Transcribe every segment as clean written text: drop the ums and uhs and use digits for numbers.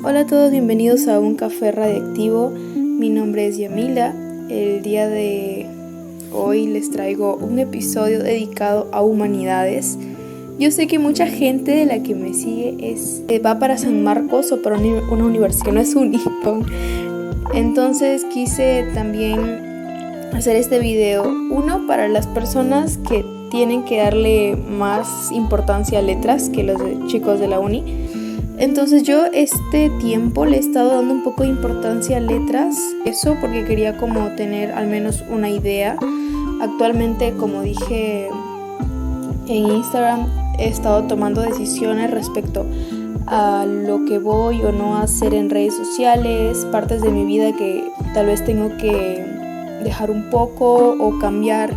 Hola a todos, bienvenidos a un café radiactivo. Mi nombre es Yamila. El día de hoy les traigo un episodio dedicado a humanidades. Yo sé que mucha gente de la que me sigue va para San Marcos o para una universidad, no es un IPON. Entonces quise también hacer este video, uno para las personas que tienen que darle más importancia a letras que los chicos de la uni. Entonces yo este tiempo le he estado dando un poco de importancia a letras, eso porque quería como tener al menos una idea. Actualmente, como dije en Instagram, he estado tomando decisiones respecto a lo que voy o no a hacer en redes sociales, partes de mi vida que tal vez tengo que dejar un poco o cambiar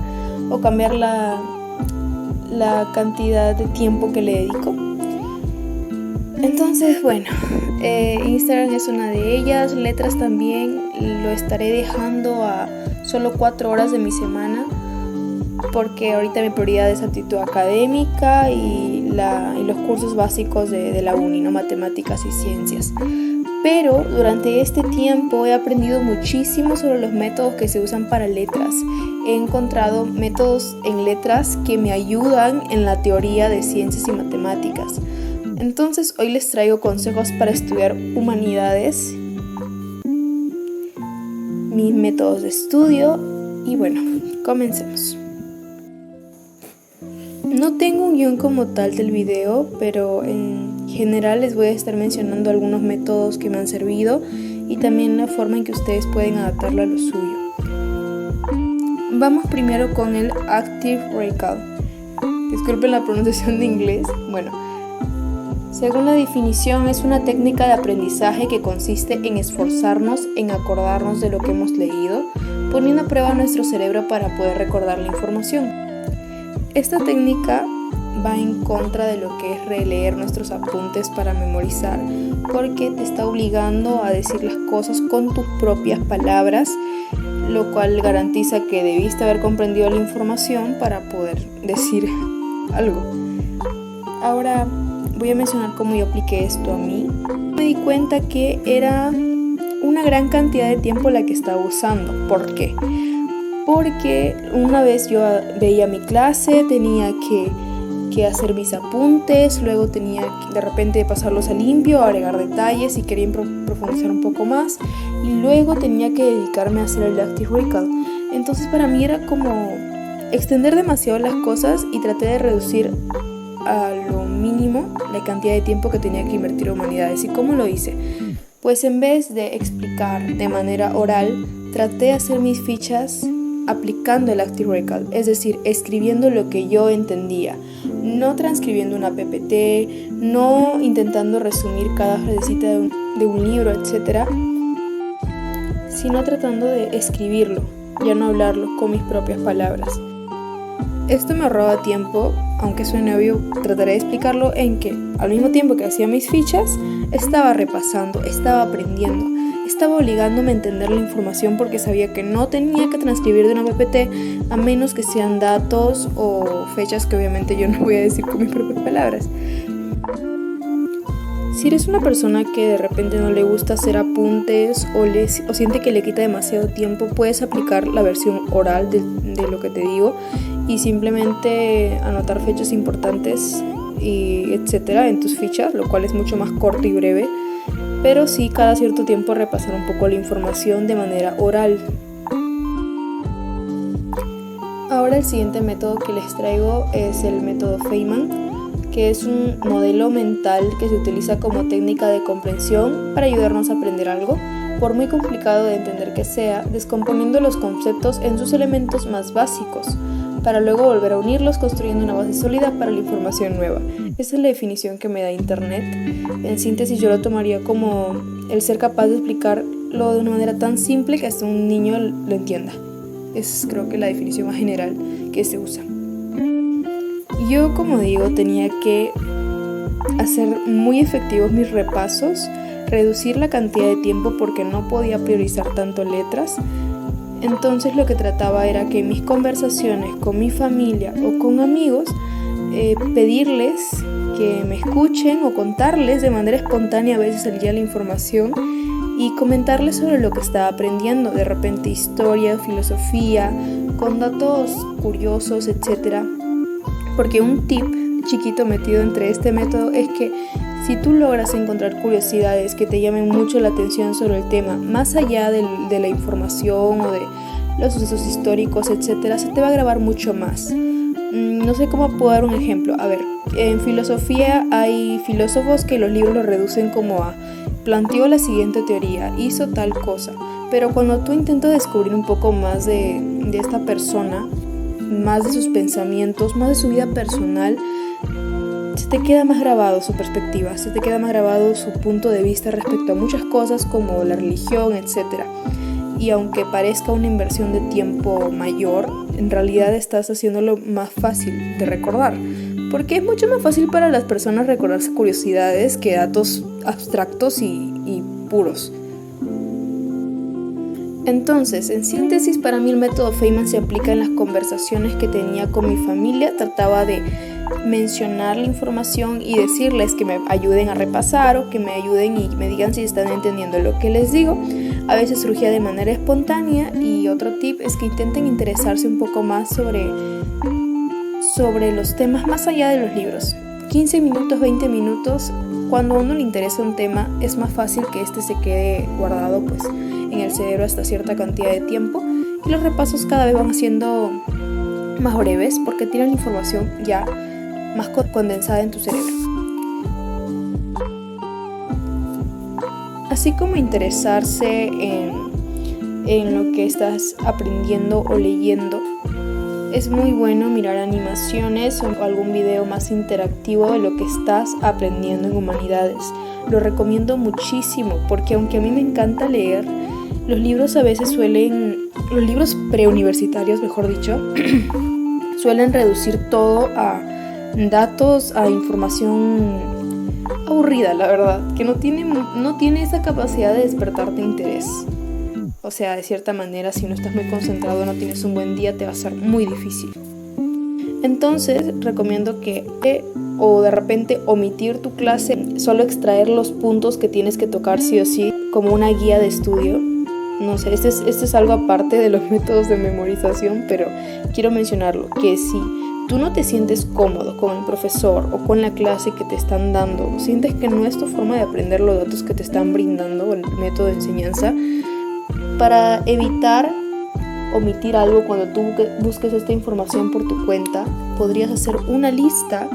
la cantidad de tiempo que le dedico. Entonces, bueno, Instagram es una de ellas, letras también lo estaré dejando a solo 4 horas de mi semana, porque ahorita mi prioridad es aptitud académica y los cursos básicos de la uni, ¿no? Matemáticas y ciencias. Pero durante este tiempo he aprendido muchísimo sobre los métodos que se usan para letras. He encontrado métodos en letras que me ayudan en la teoría de ciencias y matemáticas. Entonces hoy les traigo consejos para estudiar humanidades, mis métodos de estudio y bueno, comencemos. No tengo un guión como tal del video, pero en general les voy a estar mencionando algunos métodos que me han servido y también la forma en que ustedes pueden adaptarlo a lo suyo. Vamos primero con el Active Recall. Disculpen la pronunciación de inglés. Bueno, según la definición, es una técnica de aprendizaje que consiste en esforzarnos en acordarnos de lo que hemos leído, poniendo a prueba nuestro cerebro para poder recordar la información. Esta técnica va en contra de lo que es releer nuestros apuntes para memorizar, porque te está obligando a decir las cosas con tus propias palabras, lo cual garantiza que debiste haber comprendido la información para poder decir algo. Ahora voy a mencionar cómo yo apliqué esto a mí. Me di cuenta que era una gran cantidad de tiempo la que estaba usando. ¿Por qué? Porque una vez yo veía mi clase, tenía que hacer mis apuntes, luego tenía que de repente pasarlos a limpio, agregar detalles si quería profundizar un poco más, y luego tenía que dedicarme a hacer el Active Recall. Entonces para mí era como extender demasiado las cosas y traté de reducir a lo mínimo la cantidad de tiempo que tenía que invertir en humanidades. ¿Y cómo lo hice? Pues en vez de explicar de manera oral, traté de hacer mis fichas aplicando el Active Recall, es decir, escribiendo lo que yo entendía, no transcribiendo una PPT, no intentando resumir cada frasecita de un libro, etc., sino tratando de escribirlo, ya no hablarlo con mis propias palabras. Esto me ahorraba tiempo, aunque suene obvio, trataré de explicarlo en que al mismo tiempo que hacía mis fichas, estaba repasando, estaba aprendiendo, estaba obligándome a entender la información porque sabía que no tenía que transcribir de una PPT a menos que sean datos o fechas que obviamente yo no voy a decir con mis propias palabras. Si eres una persona que de repente no le gusta hacer apuntes o siente que le quita demasiado tiempo, puedes aplicar la versión oral de lo que te digo y simplemente anotar fechas importantes y etcétera en tus fichas, lo cual es mucho más corto y breve, pero sí cada cierto tiempo repasar un poco la información de manera oral. Ahora el siguiente método que les traigo es el método Feynman, que es un modelo mental que se utiliza como técnica de comprensión para ayudarnos a aprender algo, por muy complicado de entender que sea, descomponiendo los conceptos en sus elementos más básicos, para luego volver a unirlos construyendo una base sólida para la información nueva. Esa es la definición que me da Internet. En síntesis yo lo tomaría como el ser capaz de explicarlo de una manera tan simple que hasta un niño lo entienda. Es creo que la definición más general que se usa. Yo, como digo, tenía que hacer muy efectivos mis repasos, reducir la cantidad de tiempo porque no podía priorizar tanto letras. Entonces lo que trataba era que en mis conversaciones con mi familia o con amigos, pedirles que me escuchen o contarles de manera espontánea a veces salía la información y comentarles sobre lo que estaba aprendiendo, de repente historia, filosofía, con datos curiosos, etc. Porque un tip chiquito metido entre este método es que si tú logras encontrar curiosidades que te llamen mucho la atención sobre el tema, más allá de la información o de los sucesos históricos, etc., se te va a grabar mucho más. No sé cómo puedo dar un ejemplo. A ver, en filosofía hay filósofos que los libros los reducen como a planteó la siguiente teoría, hizo tal cosa, pero cuando tú intentas descubrir un poco más de esta persona, más de sus pensamientos, más de su vida personal, se te queda más grabado su perspectiva, se te queda más grabado su punto de vista respecto a muchas cosas como la religión, etc. Y aunque parezca una inversión de tiempo mayor, en realidad estás haciéndolo más fácil de recordar, porque es mucho más fácil para las personas recordarse curiosidades que datos abstractos y puros. Entonces, en síntesis, para mí el método Feynman se aplica en las conversaciones que tenía con mi familia. Trataba de mencionar la información y decirles que me ayuden a repasar o que me ayuden y me digan si están entendiendo lo que les digo. A veces surgía de manera espontánea y otro tip es que intenten interesarse un poco más sobre los temas más allá de los libros. 15 minutos, 20 minutos, cuando a uno le interesa un tema es más fácil que este se quede guardado pues en el cerebro hasta cierta cantidad de tiempo y los repasos cada vez van siendo más breves porque tienen la información ya más condensada en tu cerebro. Así como interesarse en lo que estás aprendiendo o leyendo, es muy bueno mirar animaciones o algún video más interactivo de lo que estás aprendiendo en humanidades. Lo recomiendo muchísimo porque aunque a mí me encanta leer, los libros a veces los libros preuniversitarios, mejor dicho, suelen reducir todo a datos, a información aburrida, la verdad, que no tiene esa capacidad de despertarte interés. O sea, de cierta manera, si no estás muy concentrado, no tienes un buen día, te va a ser muy difícil. Entonces, recomiendo que o de repente omitir tu clase, solo extraer los puntos que tienes que tocar sí o sí, como una guía de estudio. No sé, este es algo aparte de los métodos de memorización, pero quiero mencionarlo, que si tú no te sientes cómodo con el profesor o con la clase que te están dando, o sientes que no es tu forma de aprender los datos que te están brindando el método de enseñanza, para evitar omitir algo cuando tú busques esta información por tu cuenta, podrías hacer una lista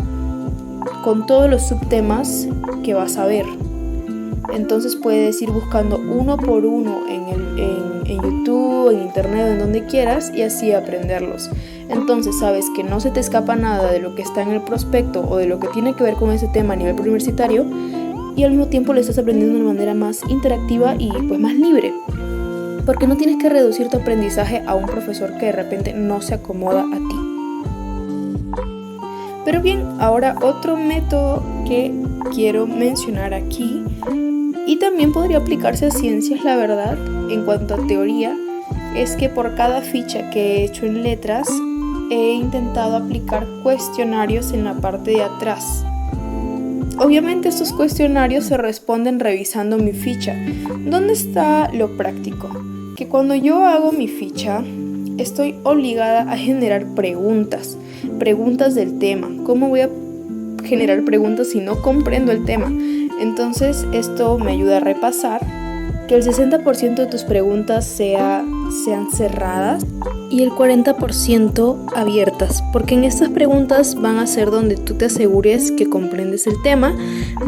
con todos los subtemas que vas a ver. Entonces puedes ir buscando uno por uno en YouTube, en internet, en donde quieras y así aprenderlos. Entonces sabes que no se te escapa nada de lo que está en el prospecto o de lo que tiene que ver con ese tema a nivel preuniversitario y al mismo tiempo lo estás aprendiendo de una manera más interactiva y pues más libre. Porque no tienes que reducir tu aprendizaje a un profesor que de repente no se acomoda a ti. Pero bien, ahora otro método que quiero mencionar aquí y también podría aplicarse a ciencias, la verdad, en cuanto a teoría, es que por cada ficha que he hecho en letras he intentado aplicar cuestionarios en la parte de atrás. Obviamente estos cuestionarios se responden revisando mi ficha. ¿Dónde está lo práctico? Que cuando yo hago mi ficha, estoy obligada a generar preguntas del tema. ¿Cómo voy a generar preguntas si no comprendo el tema? Entonces esto me ayuda a repasar, que el 60% de tus preguntas sean cerradas y el 40% abiertas, porque en estas preguntas van a ser donde tú te asegures que comprendes el tema,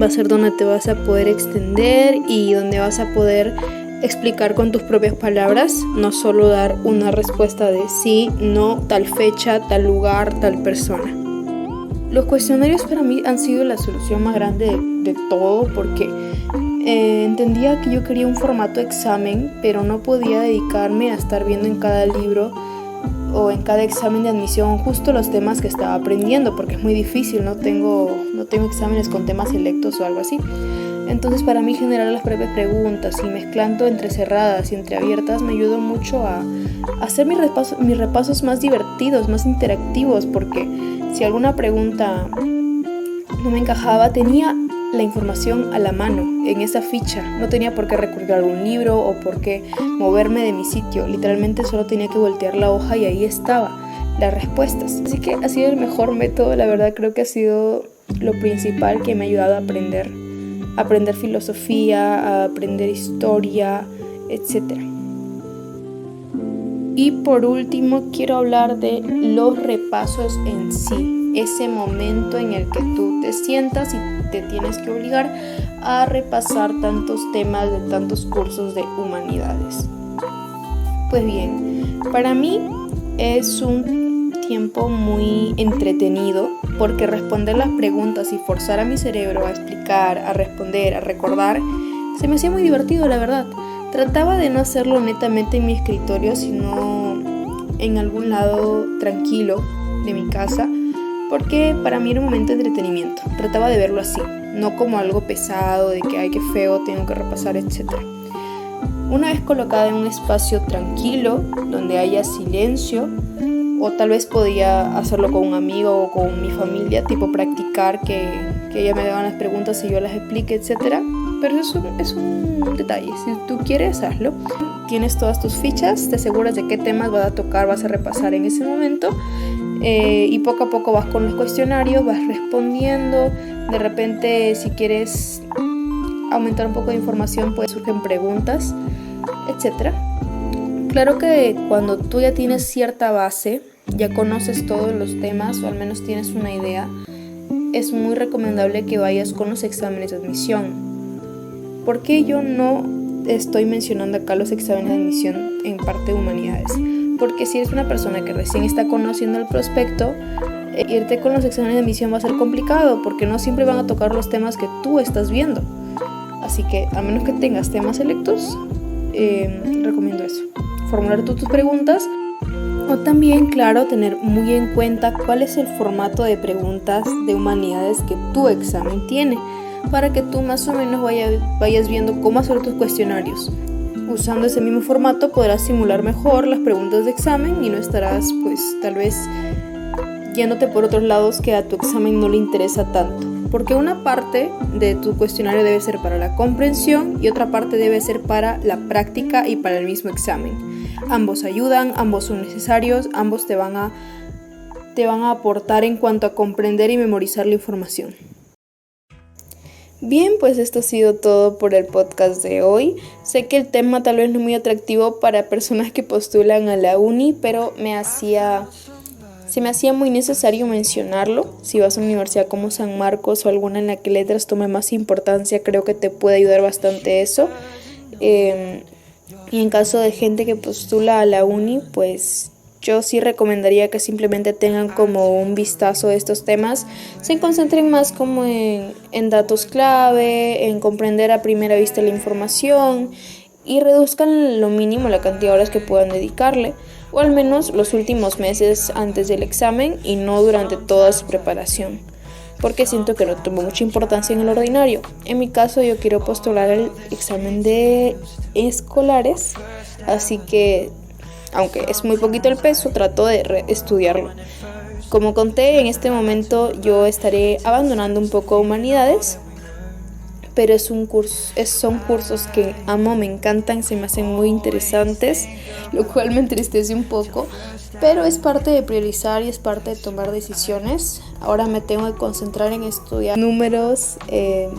va a ser donde te vas a poder extender y donde vas a poder explicar con tus propias palabras, no solo dar una respuesta de sí, no, tal fecha, tal lugar, tal persona. Los cuestionarios para mí han sido la solución más grande de todo porque entendía que yo quería un formato examen, pero no podía dedicarme a estar viendo en cada libro o en cada examen de admisión justo los temas que estaba aprendiendo, porque es muy difícil, no tengo exámenes con temas selectos o algo así. Entonces para mí generar las propias preguntas y mezclando entre cerradas y entre abiertas me ayudó mucho a hacer mis repasos más divertidos, más interactivos, porque si alguna pregunta no me encajaba, tenía la información a la mano, en esa ficha. No tenía por qué recurrir a algún libro o por qué moverme de mi sitio. Literalmente solo tenía que voltear la hoja y ahí estaba las respuestas. Así que ha sido el mejor método, la verdad. Creo que ha sido lo principal que me ha ayudado a aprender filosofía, a aprender historia, etc. Y por último quiero hablar de los repasos en sí, ese momento en el que tú te sientas y te tienes que obligar a repasar tantos temas de tantos cursos de humanidades. Pues bien, para mí es un tiempo muy entretenido porque responder las preguntas y forzar a mi cerebro a explicar, a responder, a recordar, se me hacía muy divertido, la verdad. Trataba de no hacerlo netamente en mi escritorio, sino en algún lado tranquilo de mi casa, porque para mí era un momento de entretenimiento. Trataba de verlo así, no como algo pesado, de que ay, qué feo, tengo que repasar, etc. Una vez colocada en un espacio tranquilo, donde haya silencio, o tal vez podía hacerlo con un amigo o con mi familia, tipo practicar que ella me hagan las preguntas y yo las explique, etc. Pero es un detalle, si tú quieres, hazlo. Tienes todas tus fichas, te aseguras de qué temas vas a tocar, vas a repasar en ese momento, y poco a poco vas con los cuestionarios, vas respondiendo. De repente, si quieres aumentar un poco de información, pues surgen preguntas, etc. Claro que cuando tú ya tienes cierta base, ya conoces todos los temas o al menos tienes una idea, es muy recomendable que vayas con los exámenes de admisión. ¿Por qué yo no estoy mencionando acá los exámenes de admisión en parte de humanidades? Porque si eres una persona que recién está conociendo el prospecto, irte con los exámenes de admisión va a ser complicado porque no siempre van a tocar los temas que tú estás viendo. Así que a menos que tengas temas selectos, recomiendo eso. Formular tú tus preguntas o también, claro, tener muy en cuenta cuál es el formato de preguntas de humanidades que tu examen tiene, para que tú más o menos vayas viendo cómo hacer tus cuestionarios. Usando ese mismo formato podrás simular mejor las preguntas de examen y no estarás, pues, tal vez yéndote por otros lados que a tu examen no le interesa tanto. Porque una parte de tu cuestionario debe ser para la comprensión y otra parte debe ser para la práctica y para el mismo examen. Ambos ayudan, ambos son necesarios, ambos te van a aportar en cuanto a comprender y memorizar la información. Bien, pues esto ha sido todo por el podcast de hoy. Sé que el tema tal vez no es muy atractivo para personas que postulan a la uni, pero se me hacía muy necesario mencionarlo. Si vas a una universidad como San Marcos o alguna en la que letras tome más importancia, creo que te puede ayudar bastante eso. Y en caso de gente que postula a la uni, pues yo sí recomendaría que simplemente tengan como un vistazo de estos temas, se concentren más como en datos clave, en comprender a primera vista la información y reduzcan lo mínimo la cantidad de horas que puedan dedicarle, o al menos los últimos meses antes del examen y no durante toda su preparación, porque siento que no tuvo mucha importancia en el ordinario. En mi caso yo quiero postular el examen de escolares, así que aunque es muy poquito el peso, trato de estudiarlo. Como conté, en este momento yo estaré abandonando un poco humanidades, pero son cursos que amo, me encantan, se me hacen muy interesantes, lo cual me entristece un poco, pero es parte de priorizar y es parte de tomar decisiones. Ahora me tengo que concentrar en estudiar números,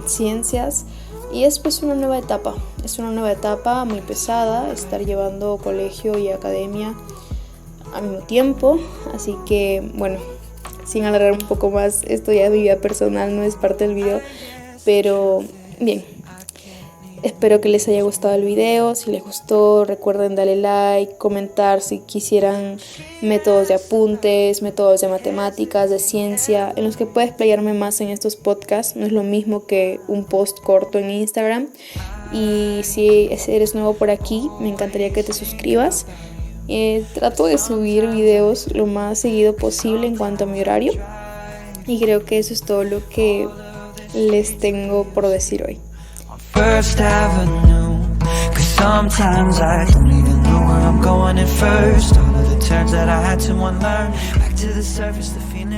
ciencias, y es pues una nueva etapa. Es una nueva etapa muy pesada, estar llevando colegio y academia al mismo tiempo. Así que, bueno, sin alargar un poco más, esto ya es mi vida personal, no es parte del video. Pero, bien, espero que les haya gustado el video. Si les gustó, recuerden darle like, comentar si quisieran métodos de apuntes, métodos de matemáticas, de ciencia, en los que pueda explayarme más en estos podcasts. No es lo mismo que un post corto en Instagram. Y si eres nuevo por aquí, me encantaría que te suscribas. Trato de subir videos lo más seguido posible en cuanto a mi horario. Y creo que eso es todo lo que les tengo por decir hoy. First Avenue, 'cause sometimes I don't even know where I'm going at first. All of the turns that I had to unlearn, back to the surface, the feeling